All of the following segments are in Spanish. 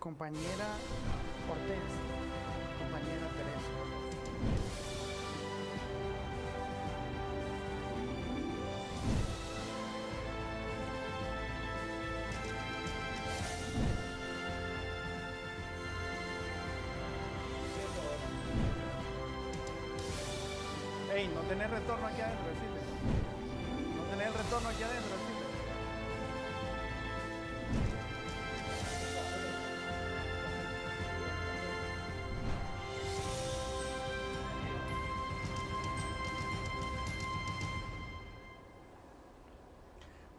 compañera Hortensia, compañera Teresa. Ey, no tenés retorno aquí adentro, decirle. No tenés el retorno aquí adentro, decirle.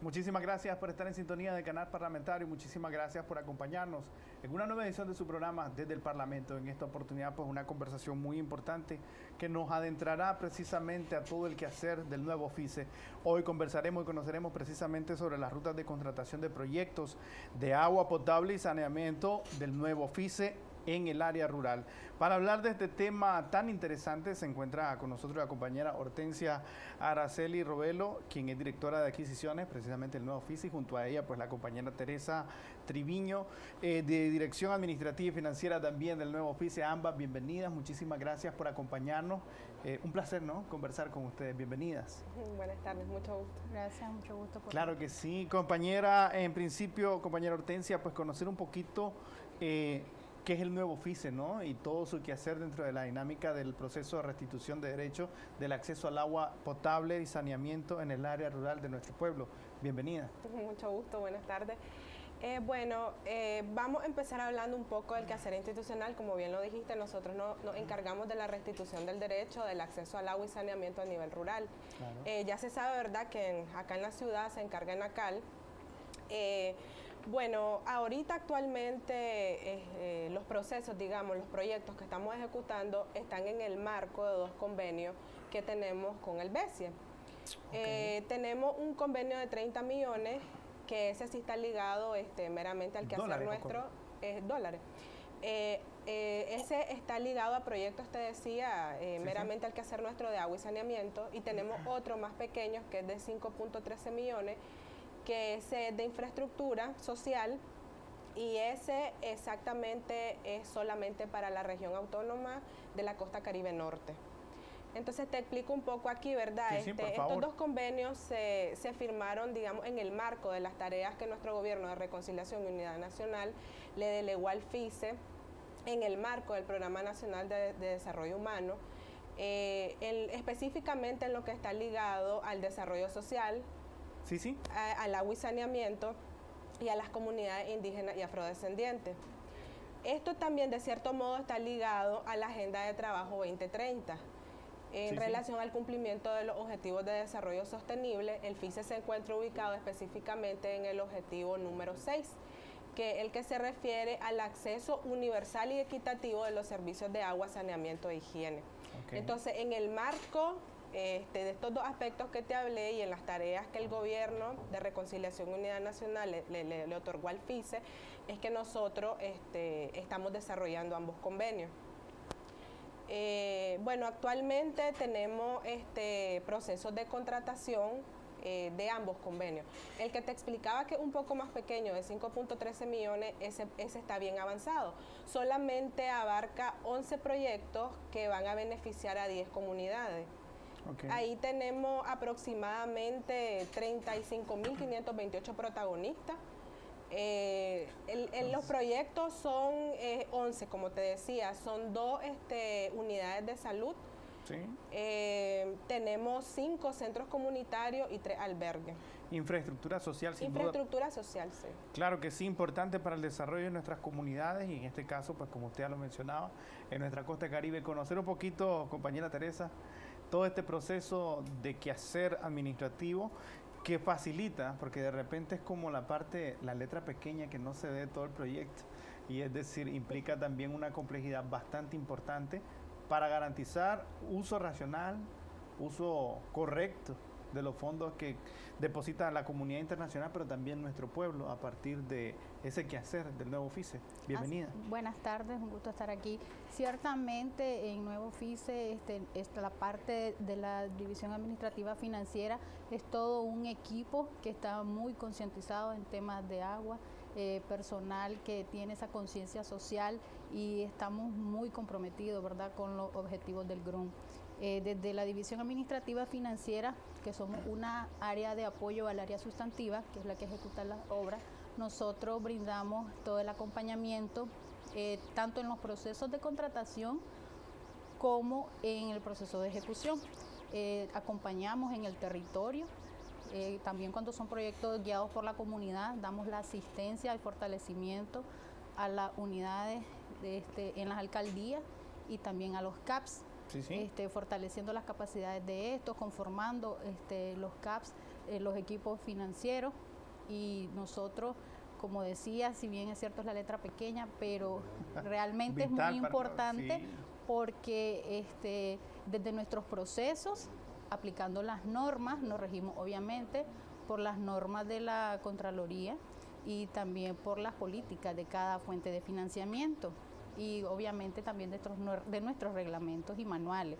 Muchísimas gracias por estar en sintonía del canal parlamentario, muchísimas gracias por acompañarnos en una nueva edición de su programa Desde el Parlamento. En esta oportunidad, pues una conversación muy importante que nos adentrará precisamente a todo el quehacer del nuevo FICE. Hoy conversaremos y conoceremos precisamente sobre las rutas de contratación de proyectos de agua potable y saneamiento del nuevo FICE en el área rural. Para hablar de este tema tan interesante se encuentra con nosotros la compañera Hortensia Araceli Robelo, quien es directora de adquisiciones, precisamente el nuevo FICE, y junto a ella pues la compañera Teresa Triviño, de Dirección Administrativa y Financiera también del nuevo FICE. Ambas bienvenidas, muchísimas gracias por acompañarnos. Un placer, ¿no?, conversar con ustedes. Bienvenidas. Buenas tardes, mucho gusto. Gracias, mucho gusto. Claro que sí, compañera, en principio, compañera Hortensia, pues conocer un poquito qué es el nuevo FICE, ¿no?, y todo su quehacer dentro de la dinámica del proceso de restitución de derechos del acceso al agua potable y saneamiento en el área rural de nuestro pueblo. Bienvenida. Mucho gusto, buenas tardes. Vamos a empezar hablando un poco del quehacer institucional. Como bien lo dijiste, nosotros nos encargamos de la restitución del derecho del acceso al agua y saneamiento a nivel rural. Claro. Ya se sabe, ¿verdad?, que acá en la ciudad se encarga ENACAL. Ahorita actualmente los procesos, digamos, los proyectos que estamos ejecutando están en el marco de 2 convenios que tenemos con el BESIE. Okay. Tenemos un convenio de 30 millones, que ese sí está ligado meramente al quehacer nuestro, dólares. Ese está ligado a proyectos, te decía, meramente al quehacer nuestro de agua y saneamiento, y tenemos otro más pequeño que es de 5.13 millones, que es de infraestructura social, y ese exactamente es solamente para la región autónoma de la Costa Caribe Norte. Entonces te explico un poco aquí, ¿verdad? Sí, estos 2 convenios se firmaron, digamos, en el marco de las tareas que nuestro gobierno de Reconciliación y Unidad Nacional le delegó al FICE en el marco del Programa Nacional de Desarrollo Humano, específicamente en lo que está ligado al desarrollo social, al agua y saneamiento y a las comunidades indígenas y afrodescendientes. Esto también de cierto modo está ligado a la Agenda de Trabajo 2030. En relación al cumplimiento de los Objetivos de Desarrollo Sostenible, el FICE se encuentra ubicado específicamente en el objetivo número 6, que es el que se refiere al acceso universal y equitativo de los servicios de agua, saneamiento e higiene. Okay. Entonces, en el marco de estos 2 aspectos que te hablé y en las tareas que el gobierno de Reconciliación y Unidad Nacional le otorgó al FICE, es que nosotros estamos desarrollando ambos convenios. Actualmente tenemos procesos de contratación de ambos convenios. El que te explicaba que es un poco más pequeño, de 5.13 millones, ese está bien avanzado. Solamente abarca 11 proyectos que van a beneficiar a 10 comunidades. Okay. Ahí tenemos aproximadamente 35.528 protagonistas. Los proyectos son 11, como te decía, son 2 unidades de salud. Sí. Tenemos 5 centros comunitarios y 3 albergues. Infraestructura social, sin duda. Infraestructura social, sí. Claro que sí, importante para el desarrollo de nuestras comunidades y en este caso, pues como usted ya lo mencionaba, en nuestra costa caribe. Conocer un poquito, compañera Teresa, todo este proceso de quehacer administrativo que facilita, porque de repente es como la letra pequeña que no se ve todo el proyecto, y es decir, implica también una complejidad bastante importante para garantizar uso racional, uso correcto de los fondos que deposita la comunidad internacional, pero también nuestro pueblo a partir de ese quehacer del nuevo FICE. Bienvenida. Buenas tardes, un gusto estar aquí. Ciertamente en nuevo FICE la parte de la División Administrativa Financiera es todo un equipo que está muy concientizado en temas de agua, personal que tiene esa conciencia social y estamos muy comprometidos, ¿verdad?, con los objetivos del GRUM. Desde la División Administrativa Financiera, que somos una área de apoyo al área sustantiva, que es la que ejecuta las obras, nosotros brindamos todo el acompañamiento, tanto en los procesos de contratación como en el proceso de ejecución. Acompañamos en el territorio, también cuando son proyectos guiados por la comunidad, damos la asistencia y fortalecimiento a las unidades en las alcaldías y también a los CAPS. Sí, sí. Fortaleciendo las capacidades de estos, conformando los CAPS, los equipos financieros, y nosotros, como decía, si bien es cierto es la letra pequeña, pero realmente es muy importante, sí, porque desde nuestros procesos, aplicando las normas, nos regimos obviamente por las normas de la Contraloría y también por las políticas de cada fuente de financiamiento, y obviamente también de nuestros reglamentos y manuales.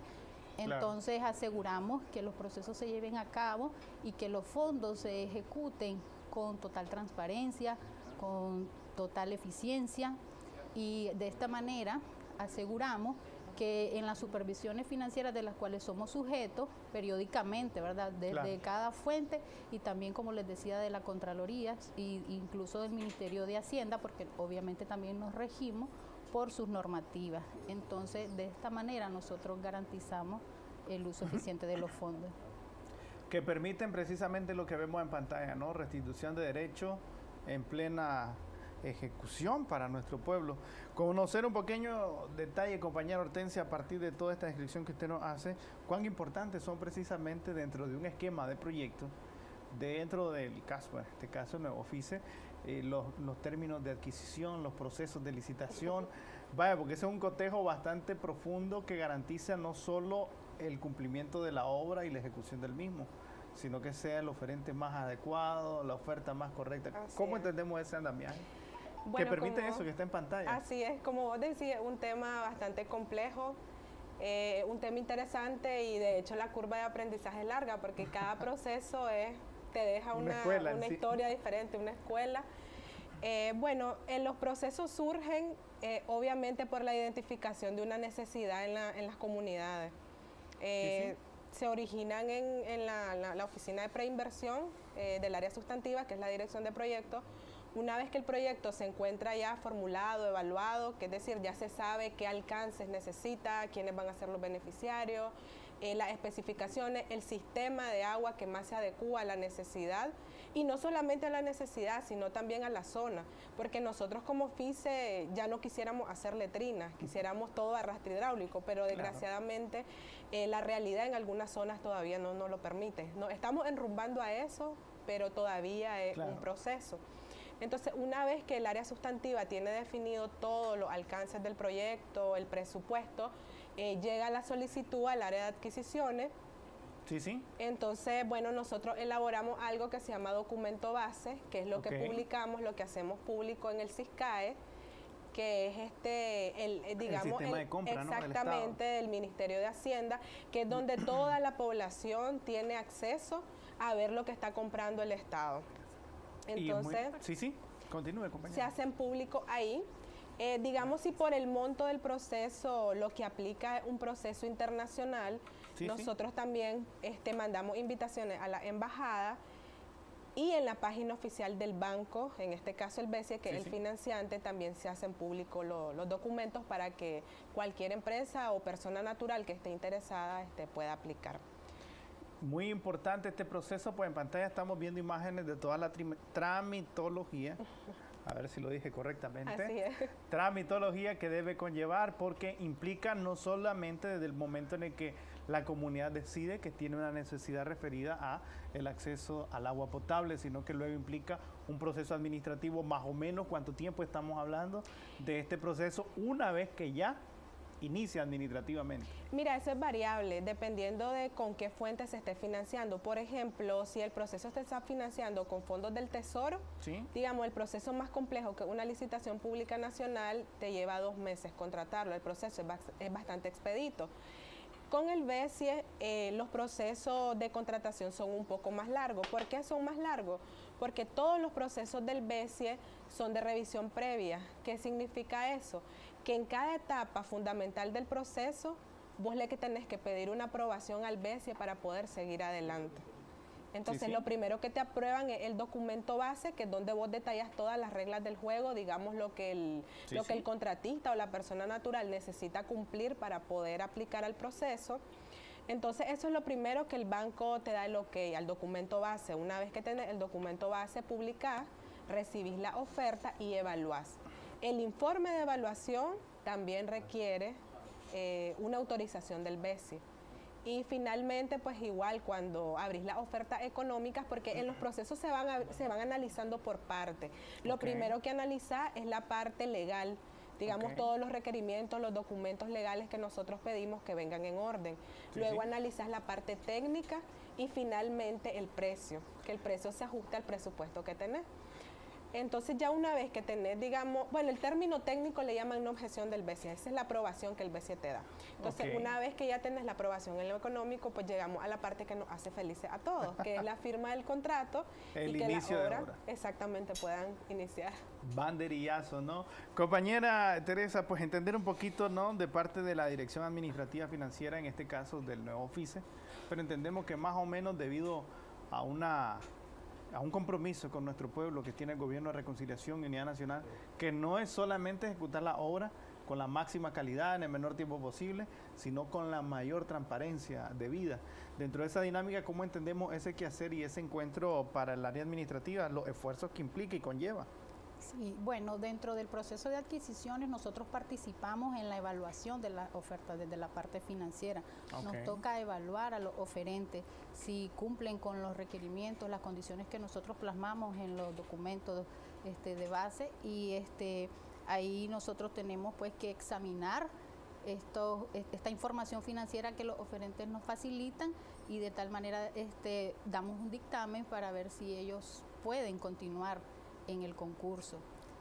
Entonces aseguramos que los procesos se lleven a cabo y que los fondos se ejecuten con total transparencia, con total eficiencia, y de esta manera aseguramos que en las supervisiones financieras de las cuales somos sujetos periódicamente, ¿verdad?, desde cada fuente, y también, como les decía, de la Contraloría e incluso del Ministerio de Hacienda, porque obviamente también nos regimos por sus normativas. Entonces, de esta manera nosotros garantizamos el uso eficiente de los fondos. Que permiten precisamente lo que vemos en pantalla, ¿no? Restitución de derechos en plena ejecución para nuestro pueblo. Conocer un pequeño detalle, compañera Hortensia, a partir de toda esta descripción que usted nos hace, cuán importantes son precisamente dentro de un esquema de proyecto, dentro del caso, en este caso Nuevo FICE, los términos de adquisición, los procesos de licitación, vaya, porque ese es un cotejo bastante profundo que garantiza no solo el cumplimiento de la obra y la ejecución del mismo, sino que sea el oferente más adecuado, la oferta más correcta. ¿Cómo entendemos ese andamiaje? Bueno, que permite eso, que está en pantalla. Así es, como vos decías, un tema bastante complejo, un tema interesante, y de hecho la curva de aprendizaje es larga, porque cada proceso te deja una historia diferente, una escuela. Bueno, los procesos surgen obviamente por la identificación de una necesidad en las comunidades. Sí. Se originan en la oficina de preinversión del área sustantiva, que es la dirección de proyectos. Una vez que el proyecto se encuentra ya formulado, evaluado, que es decir, ya se sabe qué alcances necesita, quiénes van a ser los beneficiarios, las especificaciones, el sistema de agua que más se adecúa a la necesidad, y no solamente a la necesidad, sino también a la zona, porque nosotros como FICE ya no quisiéramos hacer letrinas, quisiéramos todo a rastro hidráulico, pero desgraciadamente la realidad en algunas zonas todavía no lo permite. No, estamos enrumbando a eso, pero todavía es un proceso. Entonces, una vez que el área sustantiva tiene definido todos los alcances del proyecto, el presupuesto, llega la solicitud al área de adquisiciones. Sí, sí. Entonces, bueno, nosotros elaboramos algo que se llama documento base, que es lo que publicamos, lo que hacemos público en el CISCAE, que es digamos, el sistema de compra, exactamente, ¿no?, del Ministerio de Hacienda, que es donde toda la población tiene acceso a ver lo que está comprando el Estado. Entonces, sí, continúe, compañera. Se hacen público ahí. Digamos, si por el monto del proceso lo que aplica es un proceso internacional, nosotros también mandamos invitaciones a la embajada, y en la página oficial del banco, en este caso el BESIE, que es el financiante, también se hacen públicos los documentos para que cualquier empresa o persona natural que esté interesada pueda aplicar. Muy importante este proceso, pues en pantalla estamos viendo imágenes de toda la tramitología, a ver si lo dije correctamente. Así es. Tramitología que debe conllevar, porque implica no solamente desde el momento en el que la comunidad decide que tiene una necesidad referida a el acceso al agua potable, sino que luego implica un proceso administrativo. Más o menos, ¿cuánto tiempo estamos hablando de este proceso una vez que ya inicia administrativamente? Mira, eso es variable, dependiendo de con qué fuente se esté financiando. Por ejemplo, si el proceso se está financiando con fondos del Tesoro, digamos, el proceso más complejo, que una licitación pública nacional, te lleva 2 meses contratarlo. El proceso es bastante expedito. Con el BESIE, los procesos de contratación son un poco más largos. ¿Por qué son más largos? porque todos los procesos del BESIE son de revisión previa. ¿Qué significa eso? Que en cada etapa fundamental del proceso, vos le que tenés que pedir una aprobación al BESIE para poder seguir adelante. Entonces, lo primero que te aprueban es el documento base, que es donde vos detallas todas las reglas del juego, digamos lo que el contratista o la persona natural necesita cumplir para poder aplicar al proceso. Entonces, eso es lo primero que el banco te da el ok al documento base. Una vez que tenés el documento base, publicás, recibís la oferta y evaluás. El informe de evaluación también requiere una autorización del BESIE. Y finalmente, pues igual cuando abrís las ofertas económicas, porque en los procesos se van analizando por parte. Lo primero que analizás es la parte legal, digamos todos los requerimientos, los documentos legales que nosotros pedimos que vengan en orden. Luego analizás la parte técnica y finalmente el precio, que el precio se ajuste al presupuesto que tenés. Entonces ya una vez que tenés, digamos, bueno, el término técnico le llaman una objeción del BESIE, esa es la aprobación que el BESIE te da. Entonces una vez que ya tenés la aprobación en lo económico, pues llegamos a la parte que nos hace felices a todos, que es la firma del contrato el y que inicio la obra, de obra exactamente puedan iniciar. Banderillazo, ¿no? Compañera Teresa, pues entender un poquito, ¿no?, de parte de la Dirección Administrativa Financiera, en este caso del nuevo FICE, pero entendemos que más o menos debido a un compromiso con nuestro pueblo que tiene el Gobierno de Reconciliación y Unidad Nacional, que no es solamente ejecutar la obra con la máxima calidad en el menor tiempo posible, sino con la mayor transparencia debida. Dentro de esa dinámica, ¿cómo entendemos ese quehacer y ese encuentro para el área administrativa, los esfuerzos que implica y conlleva? Sí, bueno, dentro del proceso de adquisiciones nosotros participamos en la evaluación de las ofertas desde la parte financiera. Nos toca evaluar a los oferentes si cumplen con los requerimientos, las condiciones que nosotros plasmamos en los documentos de base y ahí nosotros tenemos pues que examinar esta información financiera que los oferentes nos facilitan y de tal manera damos un dictamen para ver si ellos pueden continuar en el concurso.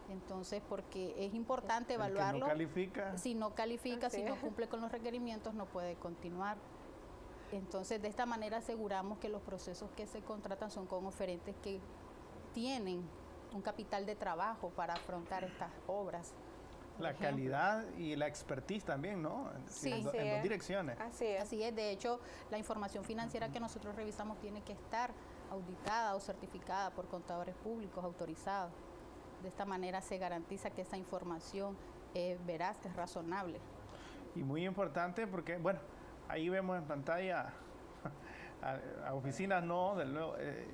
Entonces, porque es importante evaluarlo. Si no califica, si no cumple con los requerimientos, no puede continuar. Entonces, de esta manera aseguramos que los procesos que se contratan son con oferentes que tienen un capital de trabajo para afrontar estas obras. La calidad y la expertise también, ¿no? Sí, en dos direcciones. Así es. Así es. De hecho, la información financiera que nosotros revisamos tiene que estar auditada o certificada por contadores públicos autorizados. De esta manera se garantiza que esa información es veraz, es razonable. Y muy importante porque, bueno, ahí vemos en pantalla a oficinas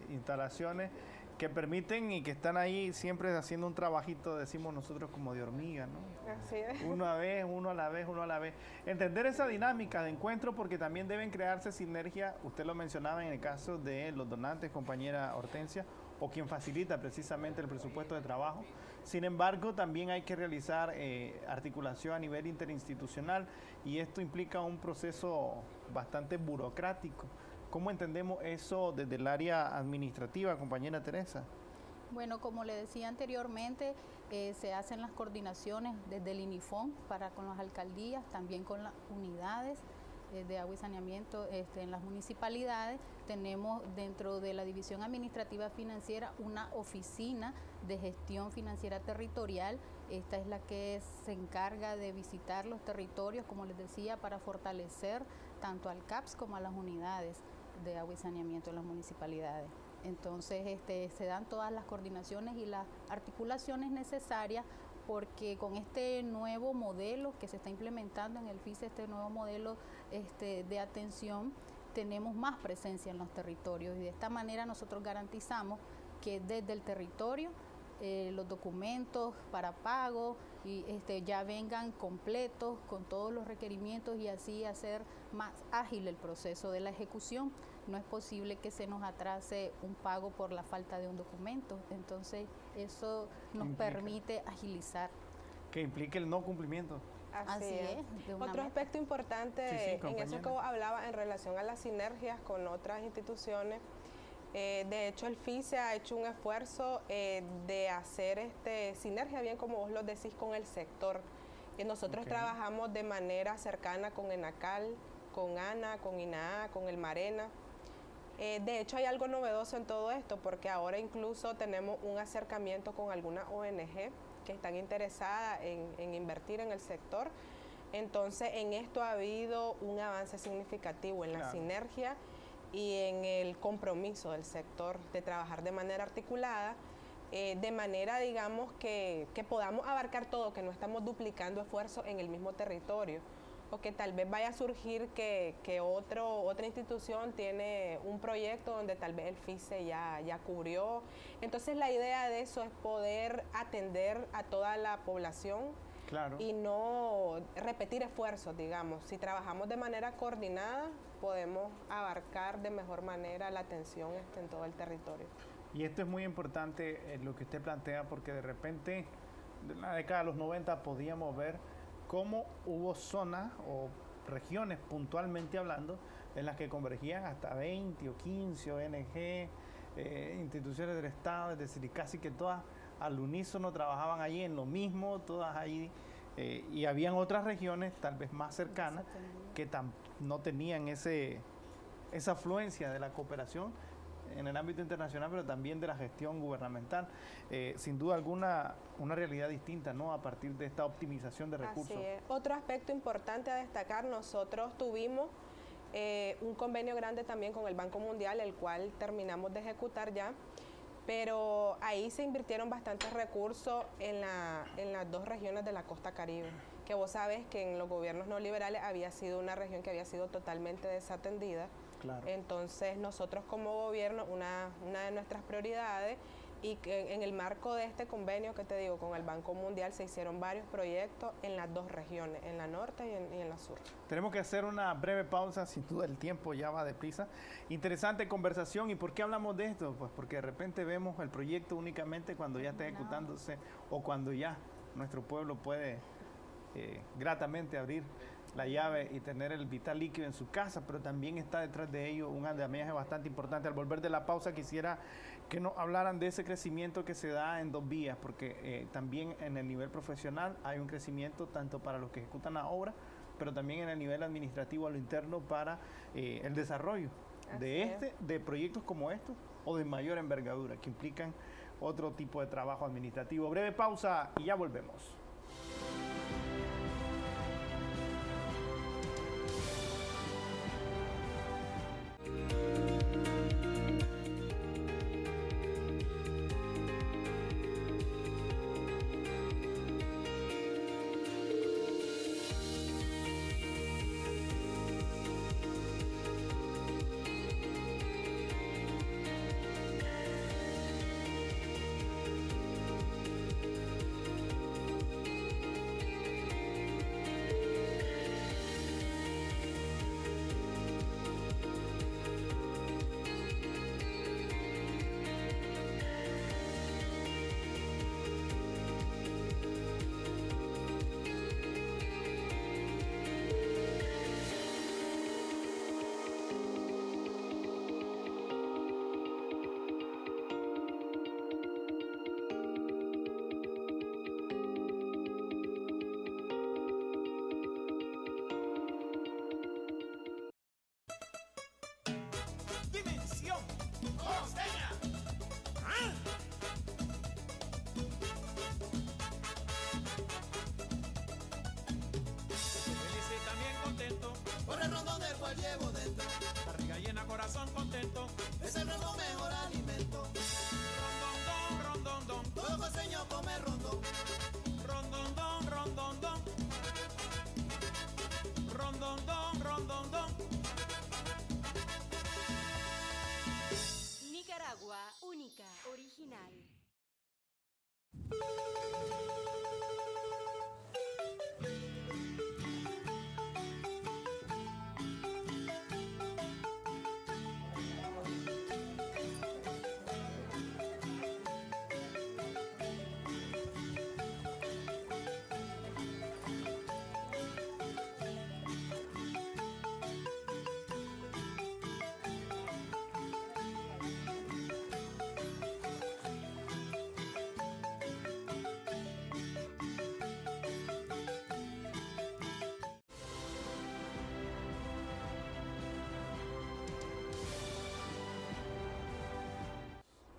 instalaciones que permiten y que están ahí siempre haciendo un trabajito, decimos nosotros, como de hormiga, ¿no? Así es. Uno a la vez. Entender esa dinámica de encuentro, porque también deben crearse sinergias, usted lo mencionaba en el caso de los donantes, compañera Hortensia, o quien facilita precisamente el presupuesto de trabajo. Sin embargo, también hay que realizar articulación a nivel interinstitucional y esto implica un proceso bastante burocrático. ¿Cómo entendemos eso desde el área administrativa, compañera Teresa? Bueno, como le decía anteriormente, se hacen las coordinaciones desde el INIFON con las alcaldías, también con las unidades de agua y saneamiento en las municipalidades. Tenemos dentro de la División Administrativa Financiera una oficina de gestión financiera territorial. Esta es la que se encarga de visitar los territorios, como les decía, para fortalecer tanto al CAPS como a las unidades de agua y saneamiento en las municipalidades. Entonces se dan todas las coordinaciones y las articulaciones necesarias, porque con este nuevo modelo que se está implementando en el FICE, este nuevo modelo de atención, tenemos más presencia en los territorios y de esta manera nosotros garantizamos que desde el territorio los documentos para pago y ya vengan completos con todos los requerimientos y así hacer más ágil el proceso de la ejecución. No es posible que se nos atrase un pago por la falta de un documento, entonces eso nos permite agilizar. Que implique el no cumplimiento. Así es. Otro aspecto importante en eso que hablaba en relación a las sinergias con otras instituciones. De hecho, el FICE ha hecho un esfuerzo de hacer sinergia, bien como vos lo decís, con el sector. Nosotros trabajamos de manera cercana con ENACAL, con ANA, con INAA, con el MARENA. De hecho, hay algo novedoso en todo esto, porque ahora incluso tenemos un acercamiento con alguna ONG que están interesadas en invertir en el sector. Entonces, en esto ha habido un avance significativo en la sinergia y en el compromiso del sector de trabajar de manera articulada, de manera, digamos, que podamos abarcar todo, que no estamos duplicando esfuerzos en el mismo territorio, o que tal vez vaya a surgir que otra institución tiene un proyecto donde tal vez el FICE ya cubrió. Entonces la idea de eso es poder atender a toda la población y no repetir esfuerzos, digamos. Si trabajamos de manera coordinada, podemos abarcar de mejor manera la atención en todo el territorio. Y esto es muy importante lo que usted plantea, porque de repente, en la década de los 90 podíamos ver cómo hubo zonas o regiones, puntualmente hablando, en las que convergían hasta 20 o 15 ONG, instituciones del Estado, es decir, casi que todas al unísono trabajaban allí en lo mismo, todas allí, y habían otras regiones tal vez más cercanas que no tenían esa afluencia de la cooperación en el ámbito internacional, pero también de la gestión gubernamental. Sin duda alguna, una realidad distinta, ¿no?, a partir de esta optimización de recursos. Así es. Otro aspecto importante a destacar, nosotros tuvimos un convenio grande también con el Banco Mundial, el cual terminamos de ejecutar ya, pero ahí se invirtieron bastantes recursos en las dos regiones de la costa Caribe, que vos sabés que en los gobiernos neoliberales había sido una región que había sido totalmente desatendida. Claro. Entonces nosotros como gobierno, una de nuestras prioridades, y que en el marco de este convenio que te digo con el Banco Mundial se hicieron varios proyectos en las dos regiones, en la norte y en la sur. Tenemos que hacer una breve pausa, sin duda el tiempo ya va deprisa. Interesante conversación. ¿Y por qué hablamos de esto? Pues porque de repente vemos el proyecto únicamente cuando ya está ejecutándose o cuando ya nuestro pueblo puede gratamente abrir la llave y tener el vital líquido en su casa, pero también está detrás de ello un andamiaje bastante importante. Al volver de la pausa quisiera que nos hablaran de ese crecimiento que se da en dos vías, porque también en el nivel profesional hay un crecimiento tanto para los que ejecutan la obra, pero también en el nivel administrativo a lo interno para el desarrollo de proyectos como estos o de mayor envergadura, que implican otro tipo de trabajo administrativo. Breve pausa y ya volvemos. Llevo dentro, barriga llena, corazón contento, es el rondón mejor alimento. Rondondón, rondondón, todo costeño come rondón. Rondondón, rondondón, rondondón, rondondón. Nicaragua, única, original.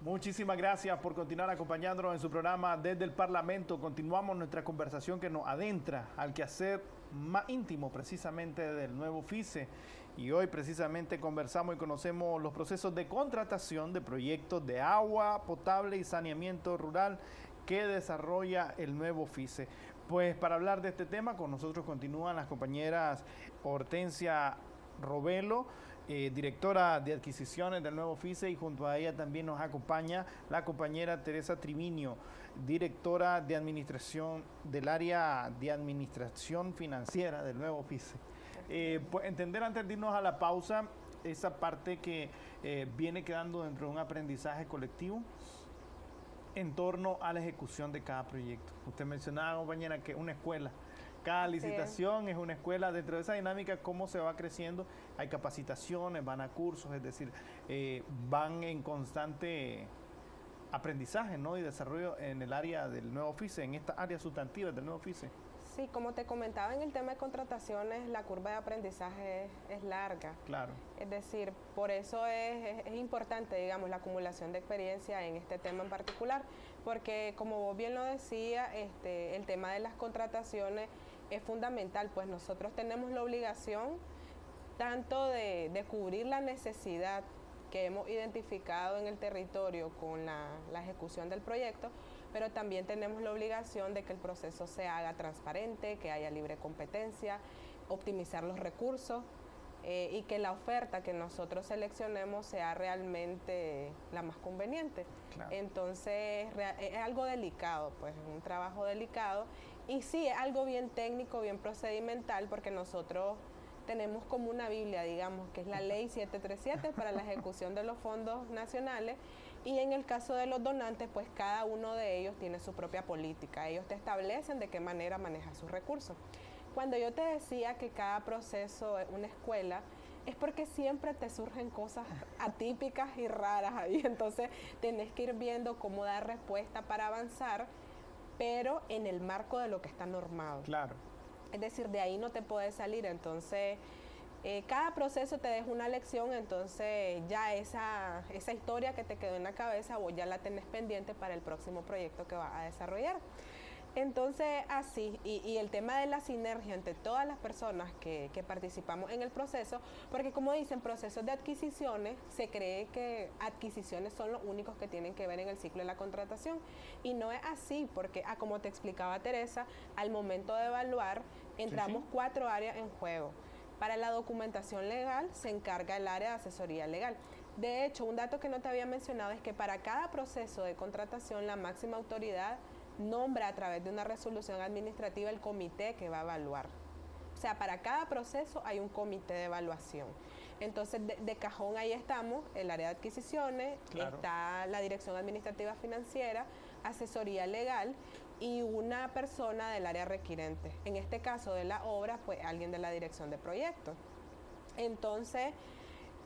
Muchísimas gracias por continuar acompañándonos en su programa Desde el Parlamento. Continuamos nuestra conversación que nos adentra al quehacer más íntimo precisamente del nuevo FICE. Y hoy precisamente conversamos y conocemos los procesos de contratación de proyectos de agua potable y saneamiento rural que desarrolla el nuevo FICE. Pues para hablar de este tema con nosotros continúan las compañeras Hortensia Robelo, directora de adquisiciones del nuevo FICE, y junto a ella también nos acompaña la compañera Teresa Triviño, directora de administración del área de administración financiera del nuevo FICE. Pues entender antes de irnos a la pausa esa parte que viene quedando dentro de un aprendizaje colectivo en torno a la ejecución de cada proyecto. Usted mencionaba, compañera, que una escuela. Cada licitación es una escuela. Dentro de esa dinámica, cómo se va creciendo, hay capacitaciones, van a cursos, es decir, van en constante aprendizaje, ¿no? Y desarrollo en el área del nuevo FICE, en estas áreas sustantivas del nuevo FICE. Sí, como te comentaba en el tema de contrataciones, la curva de aprendizaje es larga. Claro. Es decir, por eso es importante, digamos, la acumulación de experiencia en este tema en particular, porque como vos bien lo decía, el tema de las contrataciones es fundamental, pues nosotros tenemos la obligación tanto de cubrir la necesidad que hemos identificado en el territorio con la ejecución del proyecto, pero también tenemos la obligación de que el proceso se haga transparente, que haya libre competencia, optimizar los recursos y que la oferta que nosotros seleccionemos sea realmente la más conveniente. Claro. Entonces es algo delicado, pues es un trabajo delicado y sí, es algo bien técnico, bien procedimental, porque nosotros tenemos como una Biblia, digamos, que es la Ley 737 para la ejecución de los fondos nacionales. Y en el caso de los donantes, pues cada uno de ellos tiene su propia política. Ellos te establecen de qué manera manejar sus recursos. Cuando yo te decía que cada proceso es una escuela, es porque siempre te surgen cosas atípicas y raras ahí. Entonces, tenés que ir viendo cómo dar respuesta para avanzar, pero en el marco de lo que está normado. Claro. Es decir, de ahí no te puedes salir. Entonces, cada proceso te deja una lección, entonces ya esa historia que te quedó en la cabeza, vos ya la tenés pendiente para el próximo proyecto que vas a desarrollar. Entonces, así, y el tema de la sinergia entre todas las personas que participamos en el proceso, porque como dicen, procesos de adquisiciones, se cree que adquisiciones son los únicos que tienen que ver en el ciclo de la contratación, y no es así, porque, como te explicaba Teresa, al momento de evaluar, entramos 4 áreas en juego. Para la documentación legal se encarga el área de asesoría legal. De hecho, un dato que no te había mencionado es que para cada proceso de contratación la máxima autoridad nombra a través de una resolución administrativa el comité que va a evaluar. O sea, para cada proceso hay un comité de evaluación. Entonces, de cajón ahí estamos, el área de adquisiciones, claro, está la dirección administrativa financiera, asesoría legal y una persona del área requirente. En este caso de la obra, pues alguien de la dirección de proyectos. Entonces,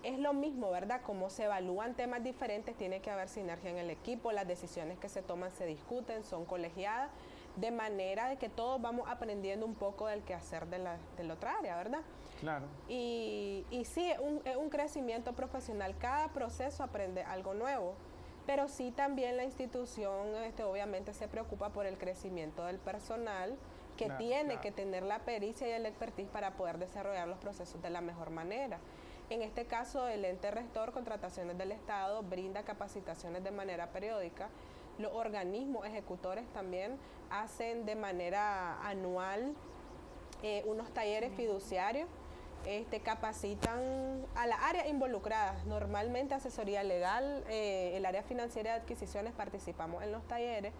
es lo mismo, ¿verdad? Como se evalúan temas diferentes, tiene que haber sinergia en el equipo, las decisiones que se toman se discuten, son colegiadas, de manera de que todos vamos aprendiendo un poco del quehacer de la otra área, ¿verdad? Claro. Y sí, es un crecimiento profesional, cada proceso aprende algo nuevo, pero sí también la institución obviamente se preocupa por el crecimiento del personal, que tiene que tener la pericia y el expertise para poder desarrollar los procesos de la mejor manera. En este caso, el ente rector, Contrataciones del Estado, brinda capacitaciones de manera periódica. Los organismos ejecutores también hacen de manera anual unos talleres fiduciarios, capacitan a las áreas involucradas, normalmente asesoría legal, el área financiera de adquisiciones, participamos en los talleres.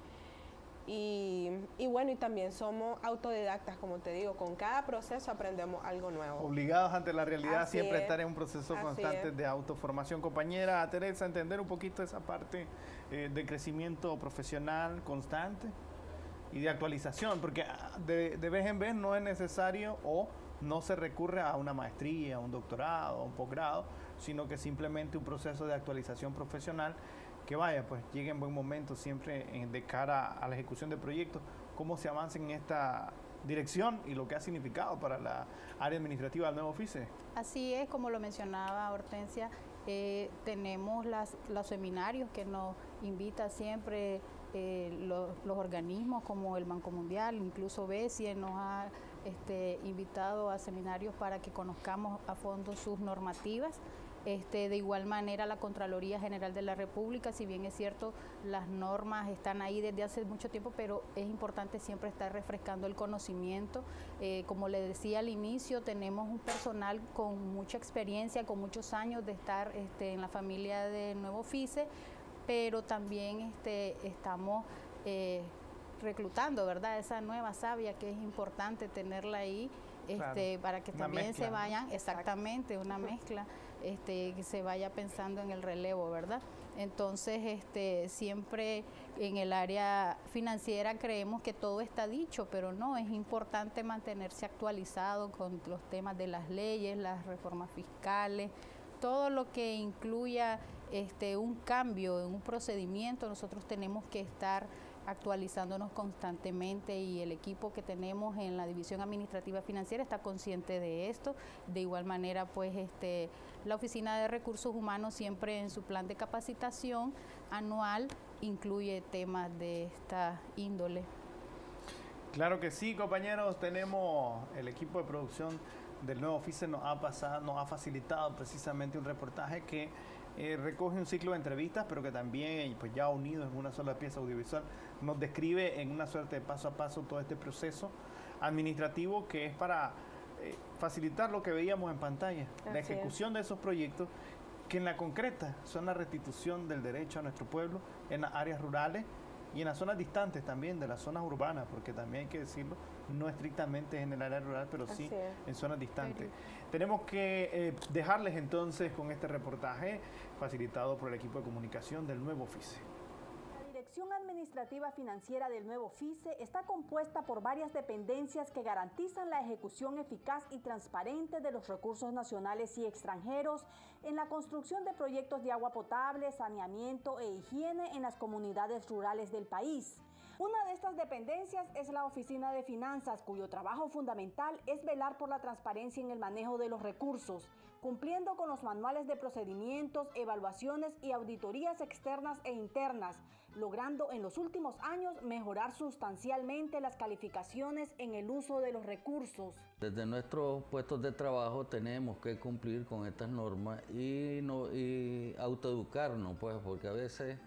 Y bueno, y también somos autodidactas, como te digo, con cada proceso aprendemos algo nuevo. Obligados ante la realidad, Así siempre es. Estar en un proceso constante de autoformación. Compañera Teresa, entender un poquito esa parte de crecimiento profesional constante y de actualización, porque de vez en vez no es necesario o no se recurre a una maestría, a un doctorado, a un posgrado, sino que simplemente un proceso de actualización profesional que vaya, pues llegue en buen momento siempre de cara a la ejecución de proyectos, cómo se avanza en esta dirección y lo que ha significado para la área administrativa del nuevo FICE. Así es, como lo mencionaba Hortensia, Tenemos los seminarios que nos invita siempre los organismos como el Banco Mundial, incluso BESIE nos ha invitado a seminarios para que conozcamos a fondo sus normativas. De igual manera, la Contraloría General de la República, si bien es cierto, las normas están ahí desde hace mucho tiempo, pero es importante siempre estar refrescando el conocimiento. Como le decía al inicio, tenemos un personal con mucha experiencia, con muchos años de estar en la familia de Nuevo FICE, pero también estamos reclutando, ¿verdad? Esa nueva savia que es importante tenerla ahí. Claro, para que también se vayan, exactamente, una mezcla, que se vaya pensando en el relevo, ¿verdad? Entonces, siempre en el área financiera creemos que todo está dicho, pero no, es importante mantenerse actualizado con los temas de las leyes, las reformas fiscales, todo lo que incluya un cambio en un procedimiento, nosotros tenemos que estar actualizándonos constantemente y el equipo que tenemos en la División Administrativa Financiera está consciente de esto. De igual manera, pues la Oficina de Recursos Humanos siempre en su plan de capacitación anual incluye temas de esta índole. Claro que sí, compañeros, tenemos el equipo de producción del Nuevo FICE nos ha facilitado precisamente un reportaje que recoge un ciclo de entrevistas, pero que también, pues ya unido en una sola pieza audiovisual, nos describe en una suerte de paso a paso todo este proceso administrativo que es para facilitar lo que veíamos en pantalla, la ejecución de esos proyectos que en la concreta son la restitución del derecho a nuestro pueblo en las áreas rurales y en las zonas distantes también de las zonas urbanas, porque también hay que decirlo, no estrictamente en el área rural, pero sí en zonas distantes. Tenemos que dejarles entonces con este reportaje facilitado por el equipo de comunicación del Nuevo FICE. La Dirección Administrativa Financiera del Nuevo FICE está compuesta por varias dependencias que garantizan la ejecución eficaz y transparente de los recursos nacionales y extranjeros en la construcción de proyectos de agua potable, saneamiento e higiene en las comunidades rurales del país. Una de estas dependencias es la Oficina de Finanzas, cuyo trabajo fundamental es velar por la transparencia en el manejo de los recursos, cumpliendo con los manuales de procedimientos, evaluaciones y auditorías externas e internas, logrando en los últimos años mejorar sustancialmente las calificaciones en el uso de los recursos. Desde nuestros puestos de trabajo tenemos que cumplir con estas normas y autoeducarnos, pues, porque a veces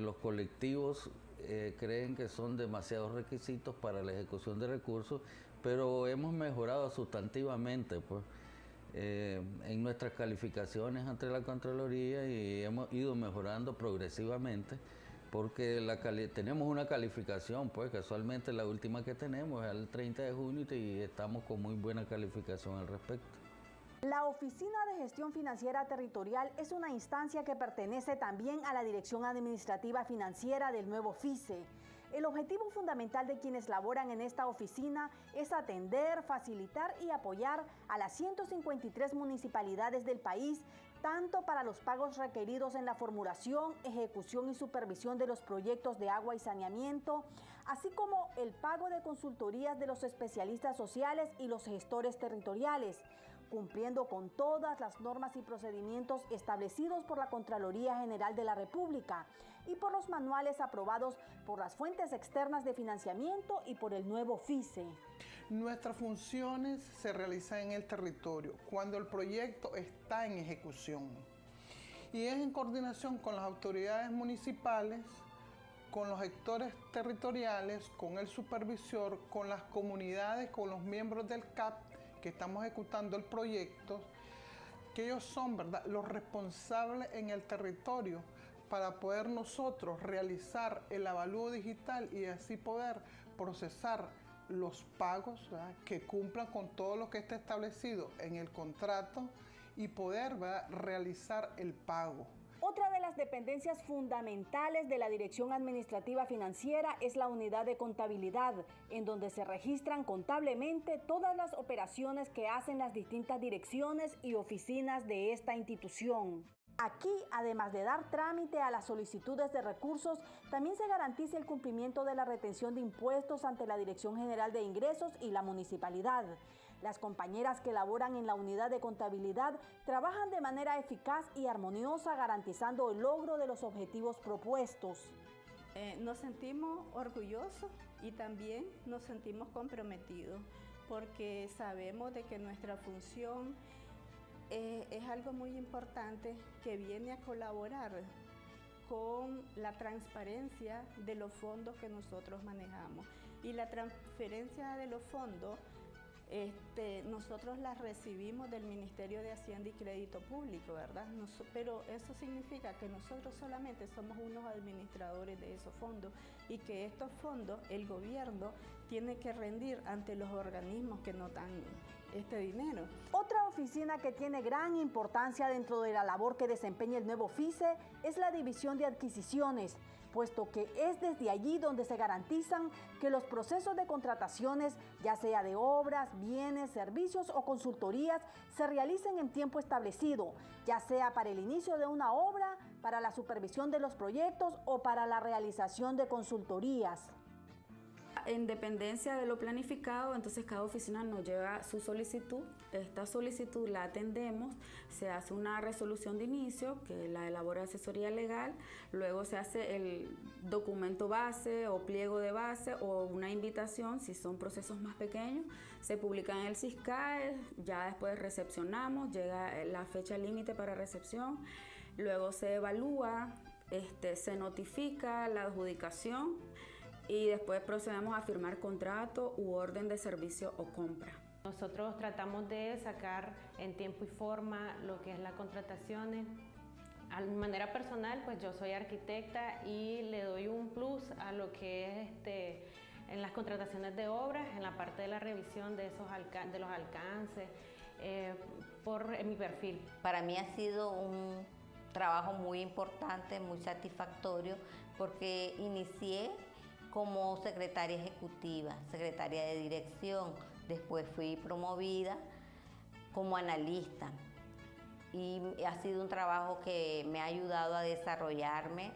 los colectivos creen que son demasiados requisitos para la ejecución de recursos, pero hemos mejorado sustantivamente, pues, en nuestras calificaciones ante la Contraloría y hemos ido mejorando progresivamente porque tenemos una calificación, pues casualmente la última que tenemos es el 30 de junio y estamos con muy buena calificación al respecto. La Oficina de Gestión Financiera Territorial es una instancia que pertenece también a la Dirección Administrativa Financiera del Nuevo FICE. El objetivo fundamental de quienes laboran en esta oficina es atender, facilitar y apoyar a las 153 municipalidades del país, tanto para los pagos requeridos en la formulación, ejecución y supervisión de los proyectos de agua y saneamiento, así como el pago de consultorías de los especialistas sociales y los gestores territoriales, cumpliendo con todas las normas y procedimientos establecidos por la Contraloría General de la República y por los manuales aprobados por las fuentes externas de financiamiento y por el Nuevo FICE. Nuestras funciones se realizan en el territorio cuando el proyecto está en ejecución y es en coordinación con las autoridades municipales, con los gestores territoriales, con el supervisor, con las comunidades, con los miembros del CAP que estamos ejecutando el proyecto, que ellos son, ¿verdad?, los responsables en el territorio para poder nosotros realizar el avalúo digital y así poder procesar los pagos, ¿verdad?, que cumplan con todo lo que está establecido en el contrato y poder, ¿verdad?, realizar el pago. Otra de las dependencias fundamentales de la Dirección Administrativa Financiera es la unidad de contabilidad, en donde se registran contablemente todas las operaciones que hacen las distintas direcciones y oficinas de esta institución. Aquí, además de dar trámite a las solicitudes de recursos, también se garantiza el cumplimiento de la retención de impuestos ante la Dirección General de Ingresos y la municipalidad. Las compañeras que laboran en la unidad de contabilidad trabajan de manera eficaz y armoniosa, garantizando el logro de los objetivos propuestos. Nos sentimos orgullosos y también nos sentimos comprometidos porque sabemos de que nuestra función es algo muy importante que viene a colaborar con la transparencia de los fondos que nosotros manejamos. Y la transferencia de los fondos nosotros las recibimos del Ministerio de Hacienda y Crédito Público, ¿verdad? Pero eso significa que nosotros solamente somos unos administradores de esos fondos y que estos fondos el gobierno tiene que rendir ante los organismos que nos dan este dinero. Otra oficina que tiene gran importancia dentro de la labor que desempeña el nuevo FICE es la División de Adquisiciones, puesto que es desde allí donde se garantizan que los procesos de contrataciones, ya sea de obras, bienes, servicios o consultorías, se realicen en tiempo establecido, ya sea para el inicio de una obra, para la supervisión de los proyectos o para la realización de consultorías. En dependencia de lo planificado, entonces cada oficina nos lleva su solicitud. Esta solicitud la atendemos, se hace una resolución de inicio que la elabora asesoría legal, luego se hace el documento base o pliego de base o una invitación si son procesos más pequeños, se publica en el CISCAE, ya después recepcionamos, llega la fecha límite para recepción, luego se evalúa, se notifica la adjudicación y después procedemos a firmar contrato u orden de servicio o compra. Nosotros tratamos de sacar en tiempo y forma lo que es las contrataciones. A manera personal, pues yo soy arquitecta y le doy un plus a lo que es en las contrataciones de obras, en la parte de la revisión de los alcances, por mi perfil. Para mí ha sido un trabajo muy importante, muy satisfactorio, porque inicié como secretaria ejecutiva, secretaria de dirección, después fui promovida como analista y ha sido un trabajo que me ha ayudado a desarrollarme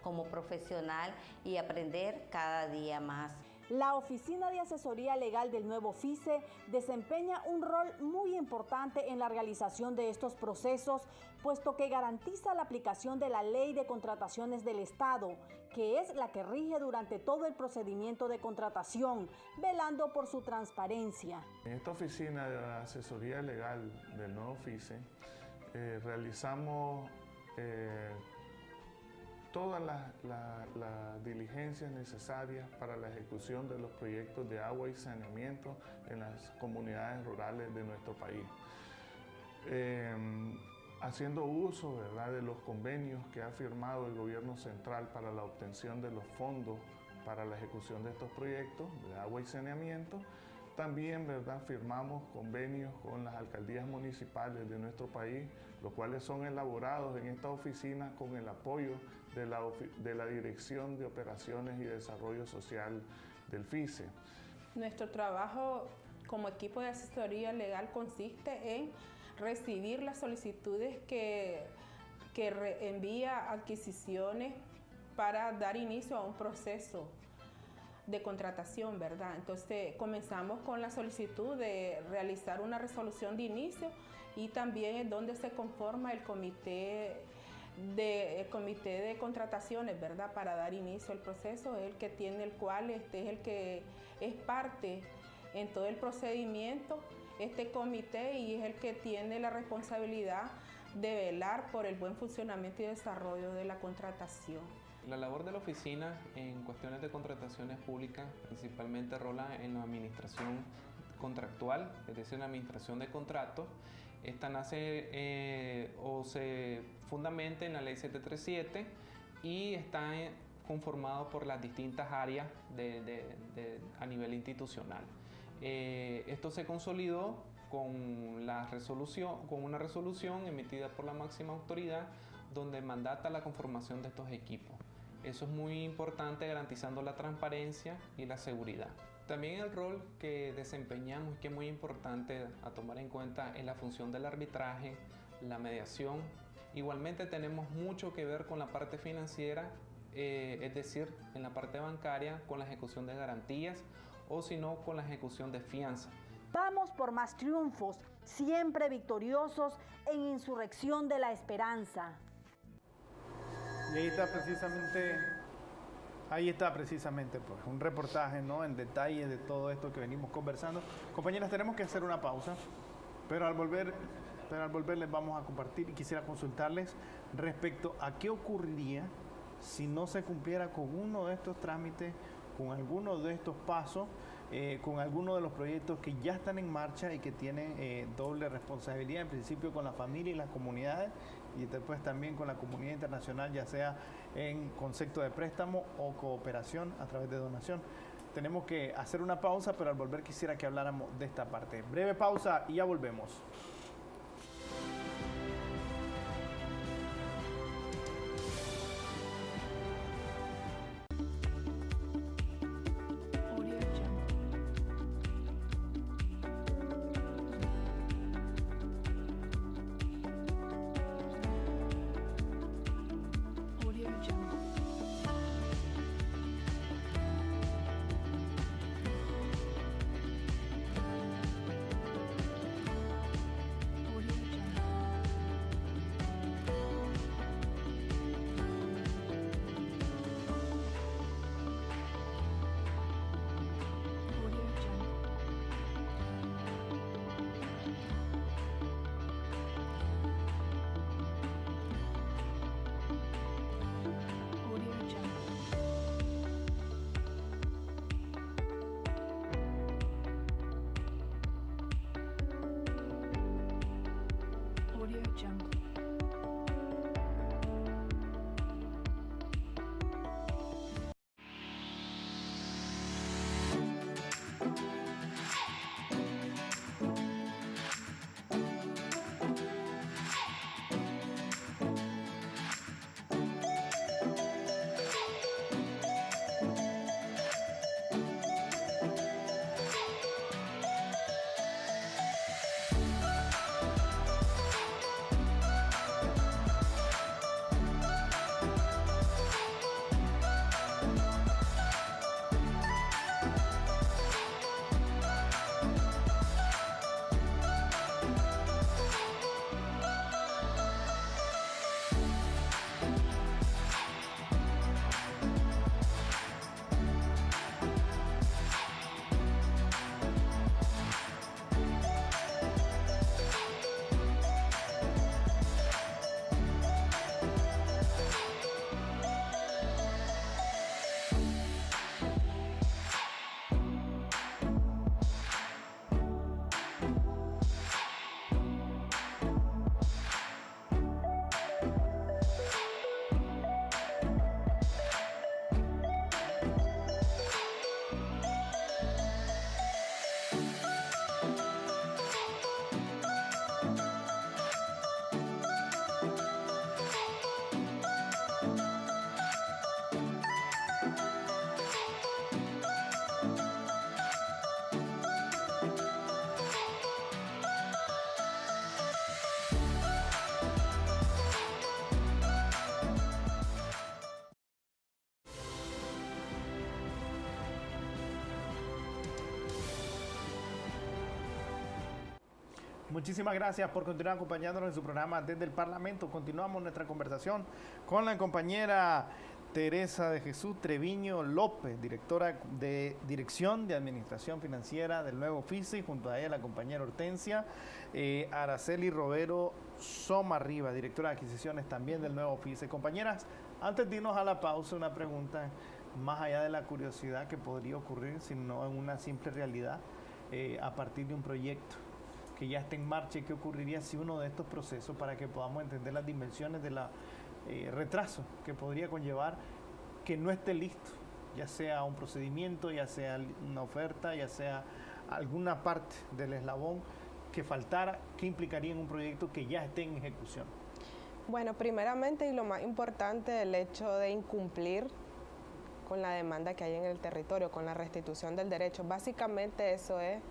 como profesional y aprender cada día más. La Oficina de Asesoría Legal del nuevo FICE desempeña un rol muy importante en la realización de estos procesos, puesto que garantiza la aplicación de la Ley de Contrataciones del Estado, que es la que rige durante todo el procedimiento de contratación, velando por su transparencia. En esta Oficina de Asesoría Legal del nuevo FICE realizamos todas las diligencias necesarias para la ejecución de los proyectos de agua y saneamiento en las comunidades rurales de nuestro país. Haciendo uso, ¿verdad?, de los convenios que ha firmado el gobierno central para la obtención de los fondos para la ejecución de estos proyectos de agua y saneamiento, también, ¿verdad?, firmamos convenios con las alcaldías municipales de nuestro país, los cuales son elaborados en esta oficina con el apoyo de la Dirección de Operaciones y Desarrollo Social del FICE. Nuestro trabajo como equipo de asesoría legal consiste en recibir las solicitudes que envía adquisiciones para dar inicio a un proceso de contratación, ¿verdad? Entonces comenzamos con la solicitud de realizar una resolución de inicio y también es donde se conforma el comité de contrataciones, ¿verdad? Para dar inicio al proceso, es el que tiene es el que es parte en todo el procedimiento, este comité, y es el que tiene la responsabilidad de velar por el buen funcionamiento y desarrollo de la contratación. La labor de la oficina en cuestiones de contrataciones públicas principalmente rola en la administración contractual, es decir, en la administración de contratos. Esta nace o se fundamenta en la ley 737 y está conformado por las distintas áreas a nivel institucional. Esto se consolidó con una resolución emitida por la máxima autoridad donde mandata la conformación de estos equipos. Eso es muy importante, garantizando la transparencia y la seguridad. También el rol que desempeñamos y que es muy importante a tomar en cuenta es la función del arbitraje, la mediación Igualmente tenemos mucho que ver con la parte financiera, es decir, en la parte bancaria con la ejecución de garantías o si no con la ejecución de fianza. Vamos por más triunfos, siempre victoriosos en Insurrección de la Esperanza. Y ahí está precisamente pues, un reportaje, ¿no?, en detalle de todo esto que venimos conversando. Compañeras, tenemos que hacer una pausa, pero al volver les vamos a compartir y quisiera consultarles respecto a qué ocurriría si no se cumpliera con uno de estos trámites, con alguno de estos pasos, con alguno de los proyectos que ya están en marcha y que tienen doble responsabilidad, en principio con la familia y las comunidades, y después también con la comunidad internacional, ya sea en concepto de préstamo o cooperación a través de donación. Tenemos que hacer una pausa, pero al volver quisiera que habláramos de esta parte. Breve pausa y ya volvemos. Muchísimas gracias por continuar acompañándonos en su programa Desde el Parlamento. Continuamos nuestra conversación con la compañera Teresa de Jesús Treviño López, directora de Dirección de Administración Financiera del nuevo FICE, junto a ella la compañera Hortensia, Araceli Robero Somarriba, directora de Adquisiciones también del nuevo FICE. Compañeras, antes de irnos a la pausa, una pregunta más allá de la curiosidad que podría ocurrir, sino en una simple realidad a partir de un proyecto que ya está en marcha. ¿Qué ocurriría si uno de estos procesos, para que podamos entender las dimensiones del retraso que podría conllevar que no esté listo, ya sea un procedimiento, ya sea una oferta, ya sea alguna parte del eslabón que faltara? ¿Qué implicaría en un proyecto que ya esté en ejecución? Bueno, primeramente y lo más importante, el hecho de incumplir con la demanda que hay en el territorio, con la restitución del derecho. Básicamente eso es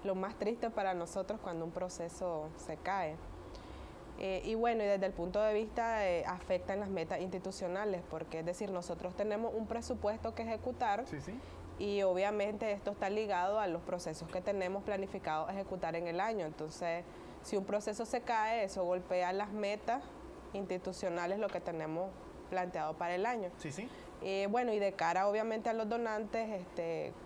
lo más triste para nosotros cuando un proceso se cae. Y bueno, y desde el punto de vista afectan las metas institucionales, porque es decir, nosotros tenemos un presupuesto que ejecutar. Sí, sí. Y obviamente esto está ligado a los procesos que tenemos planificados ejecutar en el año. Entonces, si un proceso se cae, eso golpea las metas institucionales, lo que tenemos planteado para el año. Sí, sí. Bueno, y de cara obviamente a los donantes,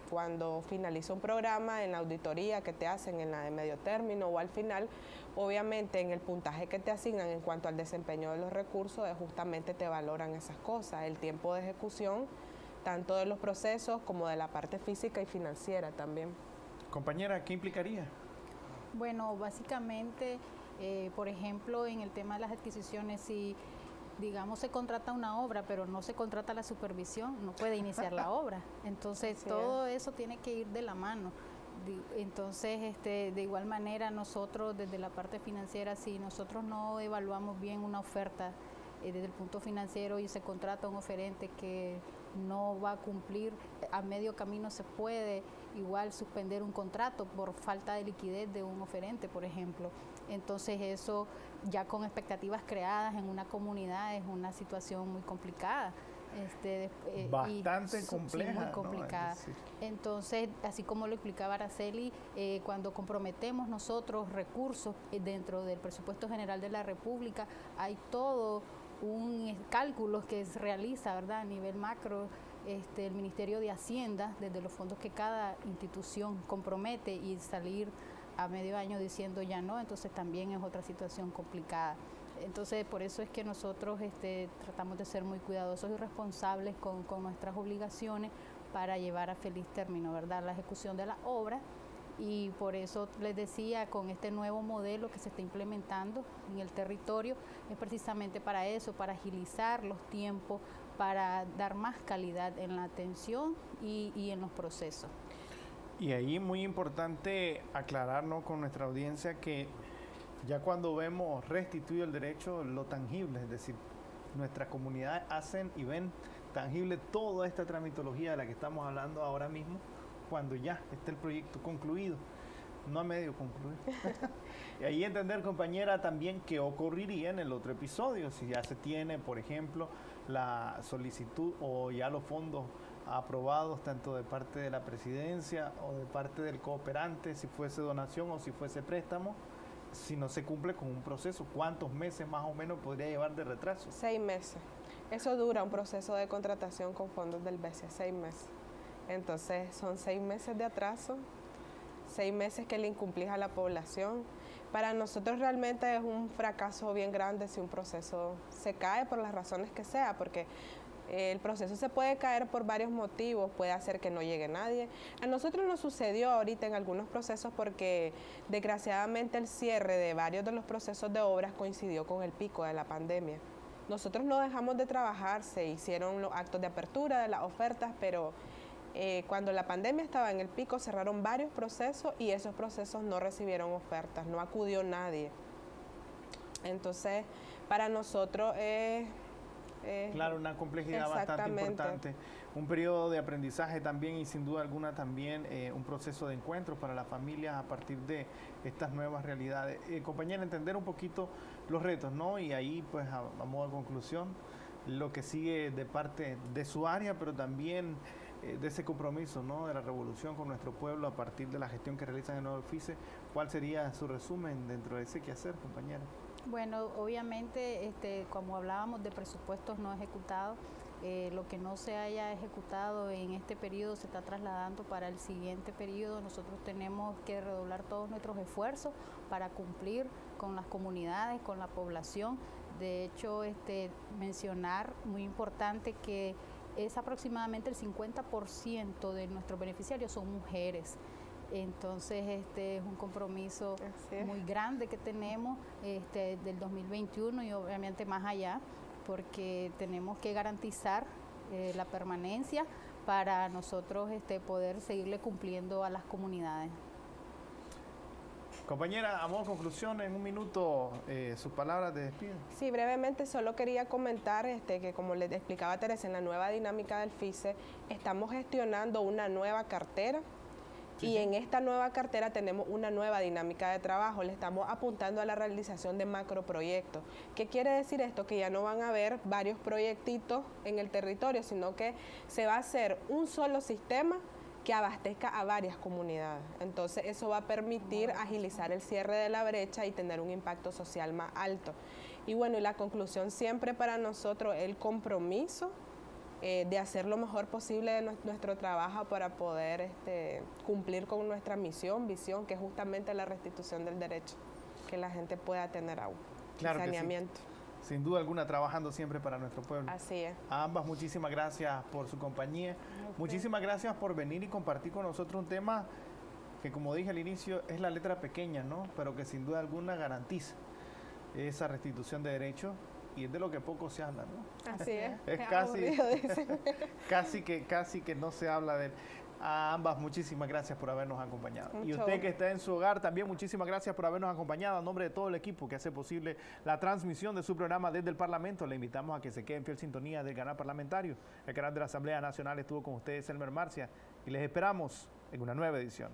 cuando finaliza un programa, en la auditoría que te hacen en la de medio término o al final, obviamente en el puntaje que te asignan en cuanto al desempeño de los recursos, justamente te valoran esas cosas, el tiempo de ejecución, tanto de los procesos como de la parte física y financiera también. Compañera, ¿qué implicaría? Bueno, básicamente, por ejemplo, en el tema de las adquisiciones, si digamos se contrata una obra, pero no se contrata la supervisión, no puede iniciar la obra. Entonces, todo eso tiene que ir de la mano. Entonces, de igual manera, nosotros desde la parte financiera, si nosotros no evaluamos bien una oferta desde el punto financiero y se contrata un oferente que no va a cumplir, a medio camino se puede igual suspender un contrato por falta de liquidez de un oferente, por ejemplo. Entonces eso ya con expectativas creadas en una comunidad es una situación muy complicada. Bastante compleja. Sí, muy complicada. ¿No? Entonces, así como lo explicaba Araceli, cuando comprometemos nosotros recursos dentro del presupuesto general de la República, hay todo un cálculo que se realiza, ¿verdad?, a nivel macro, el Ministerio de Hacienda, desde los fondos que cada institución compromete, y salir a medio año diciendo ya no, entonces también es otra situación complicada. Entonces, por eso es que nosotros tratamos de ser muy cuidadosos y responsables con nuestras obligaciones para llevar a feliz término, ¿verdad?, la ejecución de la obra. Y por eso les decía, con este nuevo modelo que se está implementando en el territorio, es precisamente para eso, para agilizar los tiempos, para dar más calidad en la atención y en los procesos. Y ahí muy importante aclararnos con nuestra audiencia que ya cuando vemos restituido el derecho, lo tangible, es decir, nuestras comunidades hacen y ven tangible toda esta tramitología de la que estamos hablando ahora mismo, cuando ya está el proyecto concluido, no a medio concluido. Y ahí entender, compañera, también qué ocurriría en el otro episodio, si ya se tiene, por ejemplo, la solicitud o ya los fondos aprobados tanto de parte de la presidencia o de parte del cooperante, si fuese donación o si fuese préstamo, si no se cumple con un proceso, ¿cuántos meses más o menos podría llevar de retraso? 6 meses. Eso dura un proceso de contratación con fondos del BCE, 6 meses. Entonces son 6 meses de atraso, 6 meses que le incumplís a la población. Para nosotros realmente es un fracaso bien grande si un proceso se cae por las razones que sea, porque el proceso se puede caer por varios motivos, puede hacer que no llegue nadie. A nosotros nos sucedió ahorita en algunos procesos porque desgraciadamente el cierre de varios de los procesos de obras coincidió con el pico de la pandemia. Nosotros no dejamos de trabajar, se hicieron los actos de apertura de las ofertas, pero cuando la pandemia estaba en el pico cerraron varios procesos y esos procesos no recibieron ofertas, no acudió nadie. Entonces, para nosotros claro, una complejidad bastante importante, un periodo de aprendizaje también y sin duda alguna también un proceso de encuentro para las familias a partir de estas nuevas realidades. Compañera, entender un poquito los retos, ¿no? Y ahí, pues, a modo de conclusión, lo que sigue de parte de su área, pero también de ese compromiso, ¿no?, de la revolución con nuestro pueblo a partir de la gestión que realizan en el nuevo FICE. ¿Cuál sería su resumen dentro de ese quehacer, compañera? Bueno, obviamente, como hablábamos de presupuestos no ejecutados, lo que no se haya ejecutado en este periodo se está trasladando para el siguiente periodo. Nosotros tenemos que redoblar todos nuestros esfuerzos para cumplir con las comunidades, con la población. De hecho, mencionar, muy importante, que es aproximadamente el 50% de nuestros beneficiarios son mujeres. Entonces, es un compromiso muy grande que tenemos del 2021 y obviamente más allá, porque tenemos que garantizar la permanencia para nosotros poder seguirle cumpliendo a las comunidades. Compañera, a modo de conclusión, en un minuto, sus palabras de despido. Sí, brevemente, solo quería comentar que, como les explicaba Teresa, en la nueva dinámica del FICE, estamos gestionando una nueva cartera y en esta nueva cartera tenemos una nueva dinámica de trabajo. Le estamos apuntando a la realización de macroproyectos. ¿Qué quiere decir esto? Que ya no van a haber varios proyectitos en el territorio, sino que se va a hacer un solo sistema que abastezca a varias comunidades. Entonces eso va a permitir agilizar el cierre de la brecha y tener un impacto social más alto. Y bueno, y la conclusión siempre para nosotros, el compromiso de hacer lo mejor posible de nuestro trabajo para poder cumplir con nuestra misión, visión, que es justamente la restitución del derecho, que la gente pueda tener agua, claro, saneamiento. Que sí. Sin duda alguna, trabajando siempre para nuestro pueblo. Así es. A ambas, muchísimas gracias por su compañía. Muchísimas gracias por venir y compartir con nosotros un tema que, como dije al inicio, es la letra pequeña, ¿no? Pero que sin duda alguna garantiza esa restitución de derechos. Y es de lo que poco se habla, ¿no? Así es. Es casi que no se habla de él. A ambas, muchísimas gracias por habernos acompañado. Y usted que está en su hogar, también muchísimas gracias por habernos acompañado. A nombre de todo el equipo que hace posible la transmisión de su programa desde el Parlamento, le invitamos a que se quede en fiel sintonía del canal parlamentario. El canal de la Asamblea Nacional estuvo con ustedes, Elmer Marcia, y les esperamos en una nueva edición.